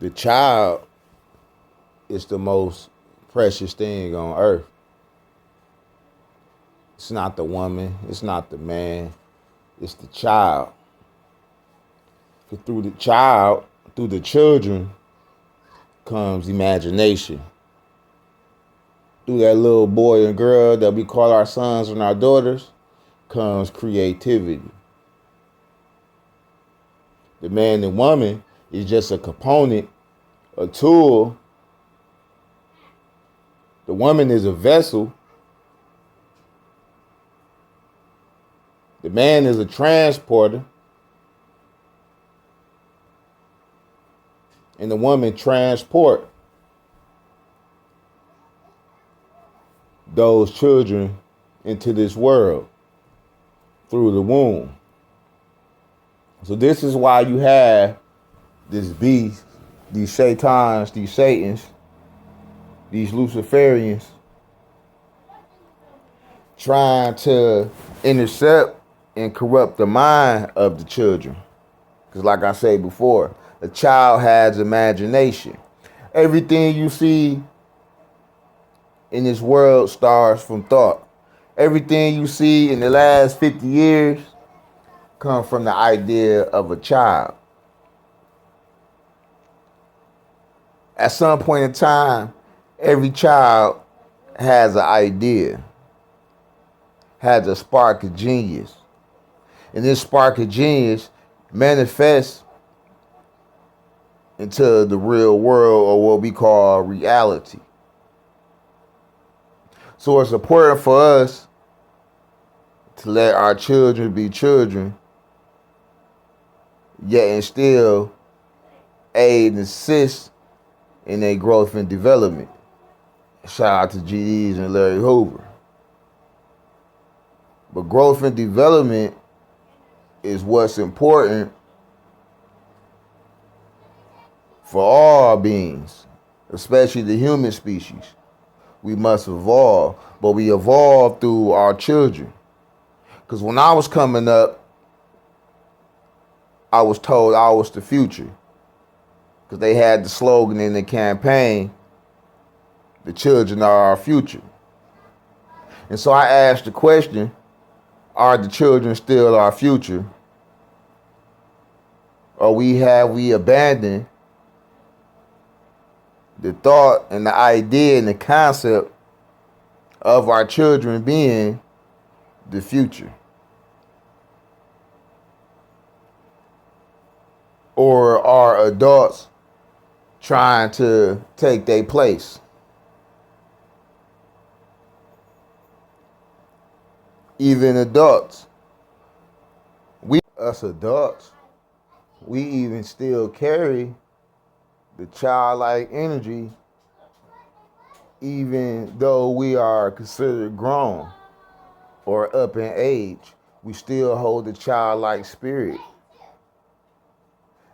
The child is the most precious thing on earth. It's not the woman, it's not the man, it's the child. Through the child, through the children, comes imagination. Through that little boy and girl that we call our sons and our daughters, comes creativity. The man and woman is just a component, a tool. The woman is a vessel. The man is a transporter. And the woman transport those children into this world through the womb. So this is why you have this beast, these shaitans, these satans, these Luciferians trying to intercept and corrupt the mind of the children. Because like I said before, a child has imagination. Everything you see in this world starts from thought. Everything you see in the last 50 years come from the idea of a child. At some point in time, every child has an idea, has a spark of genius. And this spark of genius manifests into the real world, or what we call reality. So it's important for us to let our children be children, yet and still aid and assist in their growth and development. Shout out to GDs and Larry Hoover. But growth and development is what's important for all beings, especially the human species. We must evolve, but we evolve through our children. Because when I was coming up, I was told I was the future. Because they had the slogan in the campaign, the children are our future. And so I asked the question, are the children still our future? Or have we abandoned the thought and the idea and the concept of our children being the future? Or are adults trying to take their place? Even adults, us adults, we even still carry the childlike energy, even though we are considered grown or up in age. We still hold the childlike spirit.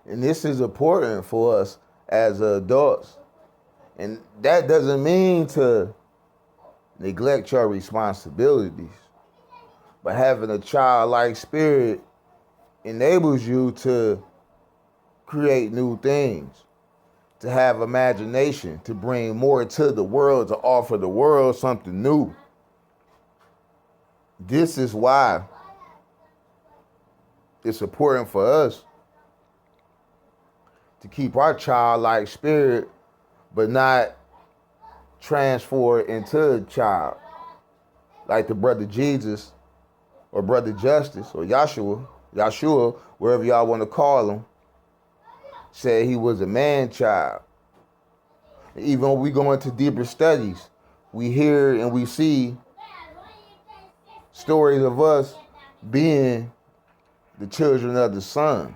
And this is important for us as adults. And that doesn't mean to neglect your responsibilities. But having a childlike spirit enables you to create new things, to have imagination, to bring more to the world, to offer the world something new. This is why it's important for us to keep our childlike spirit, but not transfer it into a child. Like the brother Jesus, or brother Justice, or Yahshua, wherever y'all want to call him, said he was a man-child. Even when we go into deeper studies, we hear and we see stories of us being the children of the sun.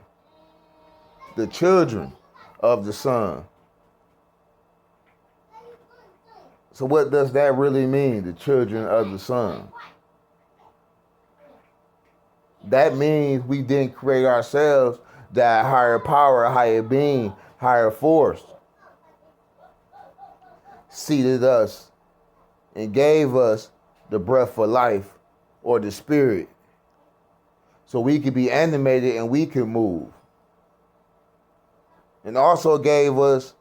The children of the sun. So what does that really mean, the children of the sun? That means we didn't create ourselves, that higher power, higher being, higher force seated us and gave us the breath of life, or the spirit, so we could be animated and we could move. and also gave us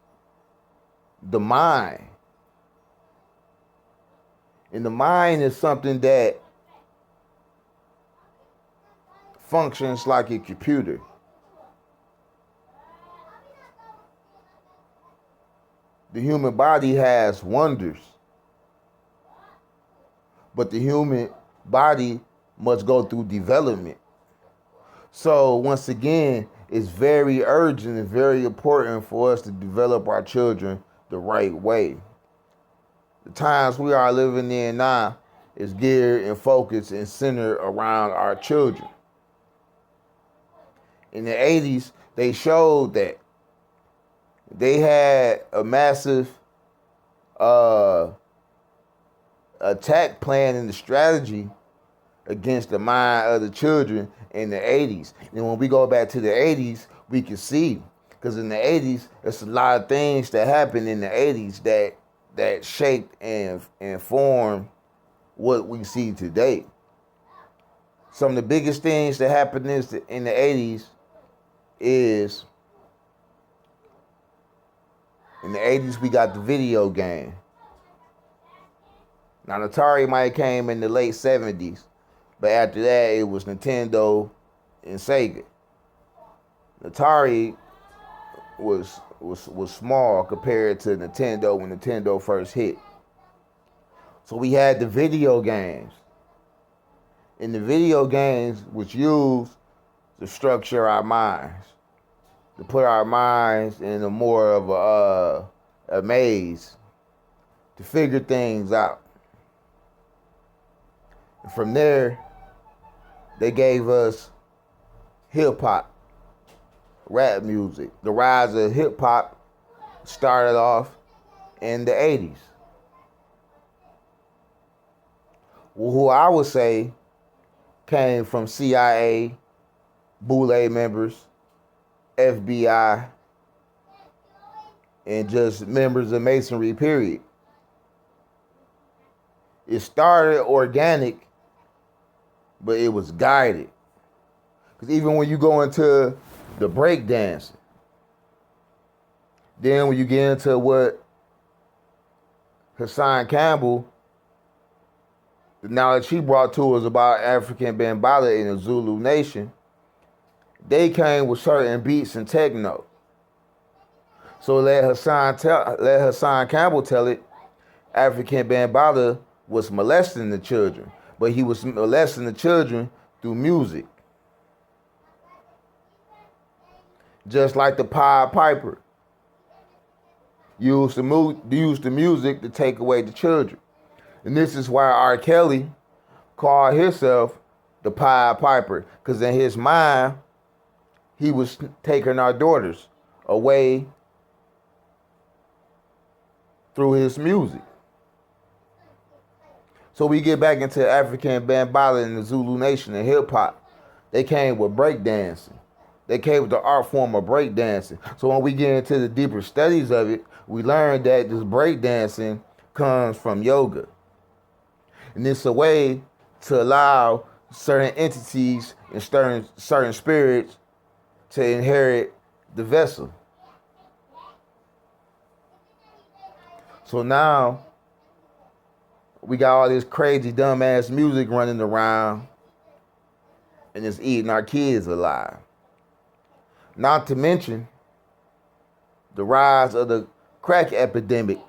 the mind. And the mind is something that functions like a computer. The human body has wonders, but the human body must go through development. So once again, it's very urgent and very important for us to develop our children the right way. The times we are living in now is geared and focused and centered around our children. In the 80s, they showed that they had a massive attack plan and the strategy against the mind of the children in the 80s. And when we go back to the 80s, we can see, because in the 80s, there's a lot of things that happened in the 80s that shaped and formed what we see today. Some of the biggest things that happened in the 80s is, in the 80s, we got the video game. Now, Atari might have came in the late 70s, but after that, it was Nintendo and Sega. Atari was small compared to Nintendo when Nintendo first hit. So we had the video games. And the video games was used to structure our minds, to put our minds in a more of a maze, to figure things out. And from there, they gave us hip hop, rap music. The rise of hip hop started off in the 80s. Well, who I would say came from CIA, Boule members, FBI, and just members of Masonry, period. It started organic, but it was guided. Because even when you go into the breakdancing, then when you get into what Hassan Campbell, the knowledge he brought to us about African Bambaataa in the Zulu Nation, they came with certain beats and techno. So let Hassan Campbell tell it, African Bambaataa was molesting the children, but he was molesting the children through music. Just like the Pied Piper used the music to take away the children. And this is why R. Kelly called himself the Pied Piper, because in his mind, he was taking our daughters away through his music. So we get back into African Bambaataa and the Zulu Nation and hip hop. They came with breakdancing. They came with the art form of breakdancing. So when we get into the deeper studies of it, we learn that this breakdancing comes from yoga. And it's a way to allow certain entities and certain spirits to inherit the vessel. So now we got all this crazy dumbass music running around and it's eating our kids alive. Not to mention the rise of the crack epidemic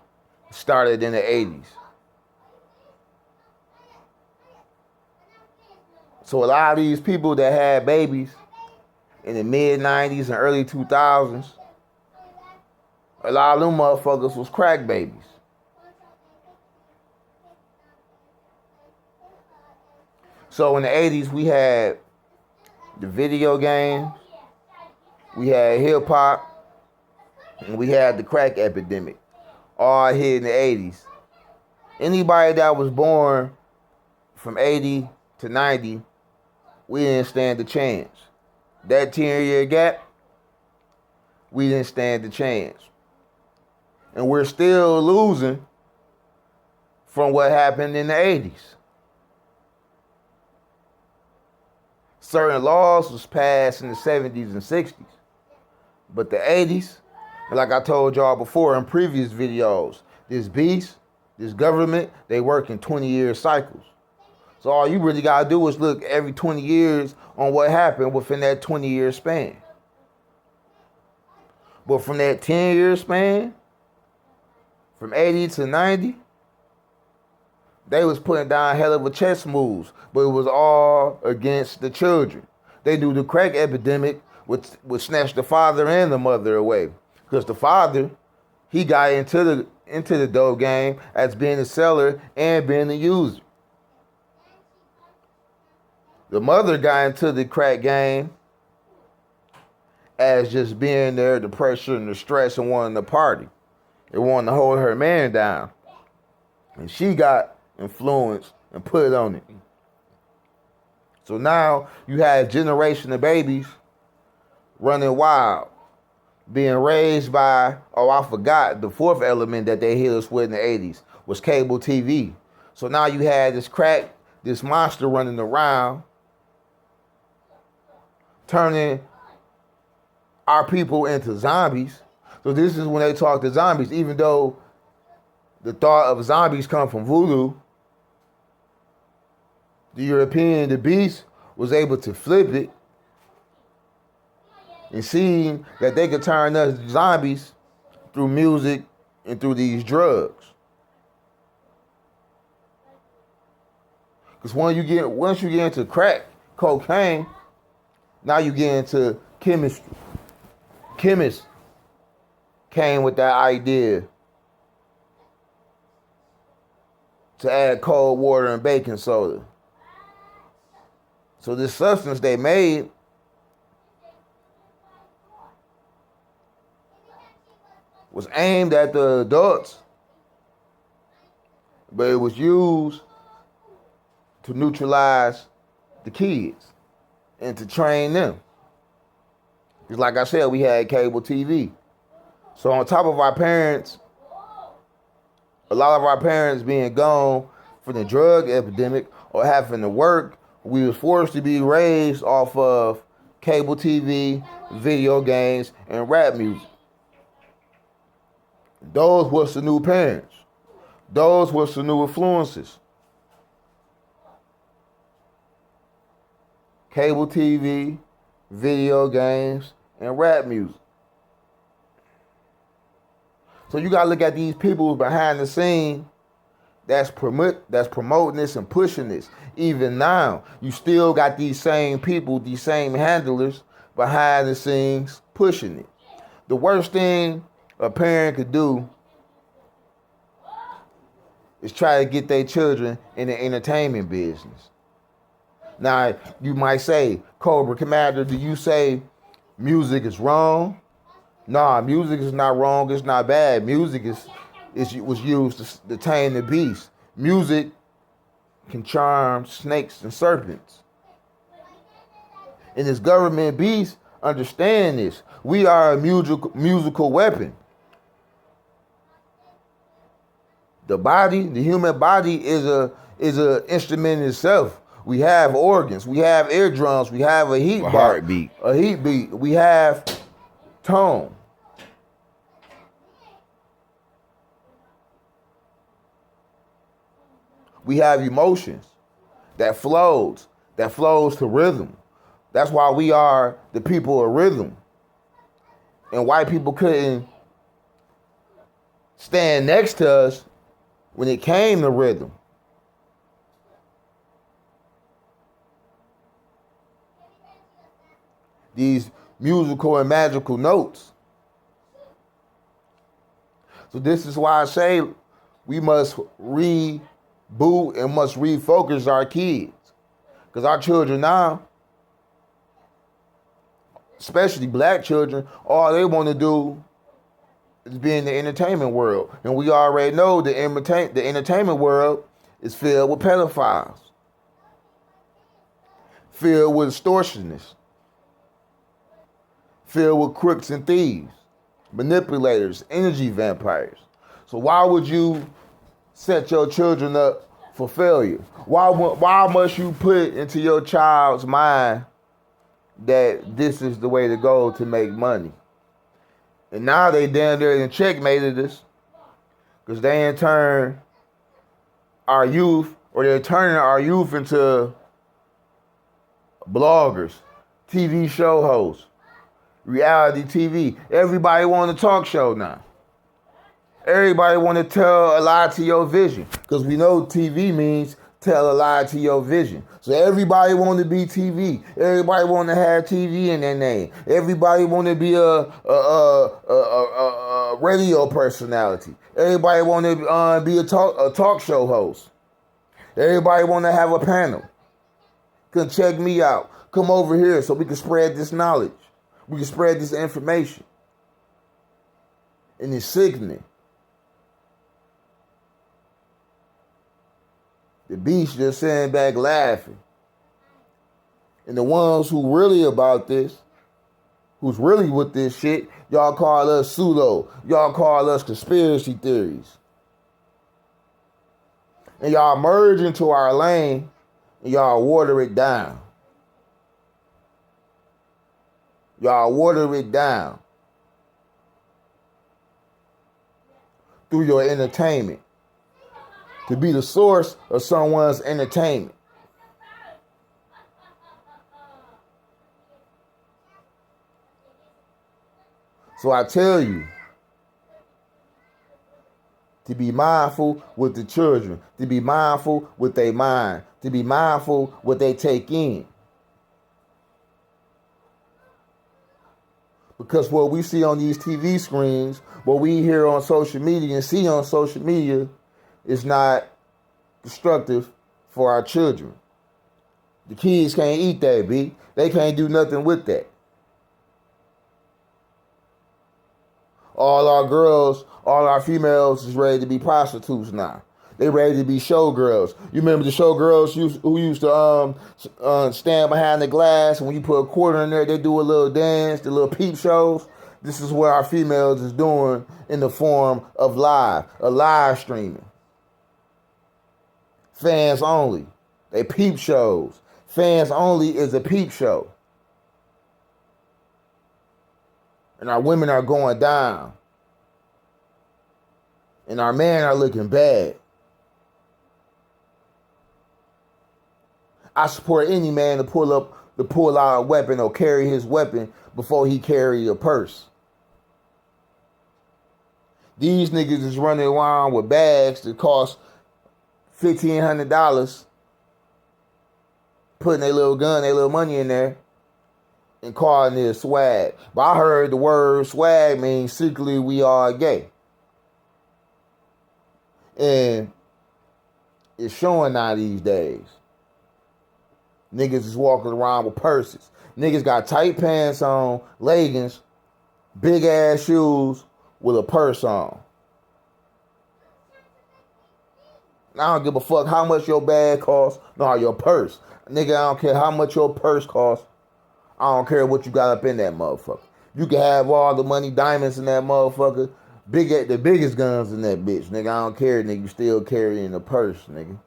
started in the 80s. So a lot of these people that had babies in the mid 90s and early 2000s, a lot of them motherfuckers was crack babies. So in the 80s, we had the video games, we had hip hop, and we had the crack epidemic, all hit in the 80s. Anybody that was born from 80 to 90, we didn't stand a chance. That 10-year gap, we didn't stand a chance. And we're still losing from what happened in the 80s. Certain laws was passed in the 70s and 60s. But the 80s, And like I told y'all before in previous videos, this beast, this government, they work in 20-year cycles. So all you really gotta do is look every 20 years on what happened within that 20-year span. But from that 10-year span, from 80 to 90, they was putting down hell of a chess moves, but it was all against the children. They knew the crack epidemic would snatch the father and the mother away. Because the father, he got into the dope game as being a seller and being a user. The mother got into the crack game as just being there, the pressure and the stress and wanting to party. They wanted to hold her man down. And she got influenced and put on it. So now you had a generation of babies running wild, being raised by, I forgot, the fourth element that they hit us with in the 80s was cable TV. So now you had this monster running around, turning our people into zombies. So this is when they talk to zombies, even though the thought of zombies come from voodoo, the European, the beast, was able to flip it and seeing that they could turn us zombies through music and through these drugs. Because once you get into crack, cocaine, now you get into chemistry. Chemists came with that idea to add cold water and baking soda. So this substance they made was aimed at the adults, but it was used to neutralize the kids and to train them. Because like I said, we had cable TV. So on top of our parents, a lot of our parents being gone from the drug epidemic or having to work, we was forced to be raised off of cable TV, video games, and rap music. Those was the new parents. Those was the new influences. Cable TV, video games, and rap music. So you gotta look at these people behind the scene that's promoting this and pushing this. Even now, you still got these same people, these same handlers behind the scenes pushing it. The worst thing a parent could do is try to get their children in the entertainment business. Now, you might say, Cobra Commander, do you say music is wrong? Nah, music is not wrong, it's not bad. Music was used to tame the beast. Music can charm snakes and serpents. And this government beast understand this. We are a musical weapon. The human body is a instrument in itself. We have organs, we have eardrums, we have a heartbeat, we have tone. We have emotions that flows to rhythm. That's why we are the people of rhythm. And white people couldn't stand next to us when it came to rhythm. These musical and magical notes. So this is why I say we must reboot and must refocus our kids. Because our children now, especially black children, all they want to do is be in the entertainment world. And we already know the entertainment world is filled with pedophiles, filled with extortionists, filled with crooks and thieves, manipulators, energy vampires. So why would you set your children up for failure? Why must you put into your child's mind that this is the way to go to make money? And now they damn near and checkmated us because they in turn our youth, or they're turning our youth into bloggers, TV show hosts, reality TV. Everybody want a talk show now. Everybody want to tell a lie to your vision because we know TV means tell a lie to your vision. So everybody want to be TV. Everybody want to have TV in their name. Everybody want to be a radio personality. Everybody want to be a talk show host. Everybody want to have a panel. Come check me out. Come over here so we can spread this knowledge. We can spread this information. And it's sickening. The beast just sitting back laughing. And the ones who really about this, who's really with this shit, y'all call us pseudo. Y'all call us conspiracy theories. And y'all merge into our lane and y'all water it down. Y'all water it down through your entertainment to be the source of someone's entertainment. So I tell you to be mindful with the children, to be mindful with their mind, to be mindful what they take in. Because what we see on these TV screens, what we hear on social media and see on social media is not destructive for our children. The kids can't eat that, B. They can't do nothing with that. All our girls, all our females is ready to be prostitutes now. They ready to be showgirls. You remember the showgirls who used to stand behind the glass, and when you put a quarter in there, they do a little dance, the little peep shows. This is what our females is doing in the form of live streaming. Fans only. They peep shows. Fans only is a peep show. And our women are going down. And our men are looking bad. I support any man to pull out a weapon or carry his weapon before he carry a purse. These niggas is running around with bags that cost $1,500, putting their little gun, their little money in there, and calling it swag. But I heard the word swag means secretly we are gay. And it's showing now these days. Niggas is walking around with purses. Niggas got tight pants on, leggings, big ass shoes with a purse on. I don't give a fuck how much your bag costs, nor your purse. Nigga, I don't care how much your purse costs. I don't care what you got up in that motherfucker. You can have all the money, diamonds in that motherfucker, the biggest guns in that bitch. Nigga, I don't care, nigga. You still carrying a purse, nigga.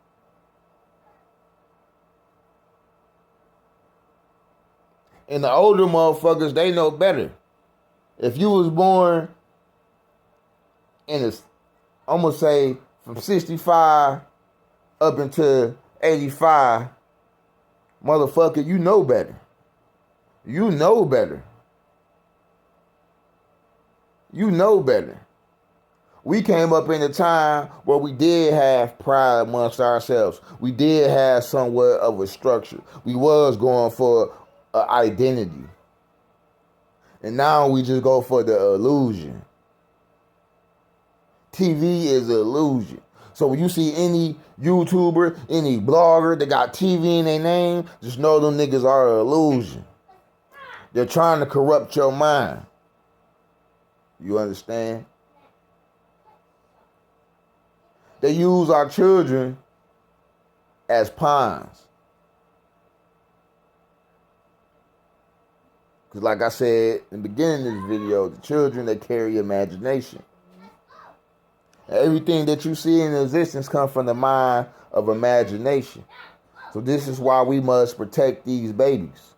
And the older motherfuckers, they know better. If you was born in a, I'm gonna say from 65 up until 85, motherfucker, you know better. You know better. You know better. We came up in a time where we did have pride amongst ourselves. We did have somewhat of a structure. We was going for an identity. And now we just go for the illusion. TV is an illusion. So when you see any YouTuber, any blogger that got TV in their name, just know them niggas are an illusion. They're trying to corrupt your mind. You understand? They use our children as pawns. Because like I said in the beginning of this video, the children, they carry imagination. Everything that you see in existence comes from the mind of imagination. So this is why we must protect these babies.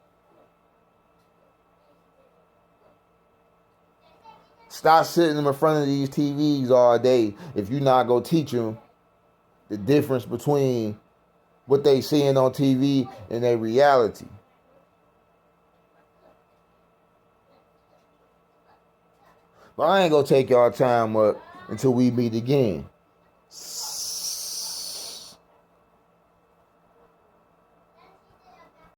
Stop sitting in front of these TVs all day if you're not going to teach them the difference between what they seeing on TV and their reality. But I ain't going to take y'all time up until we meet again.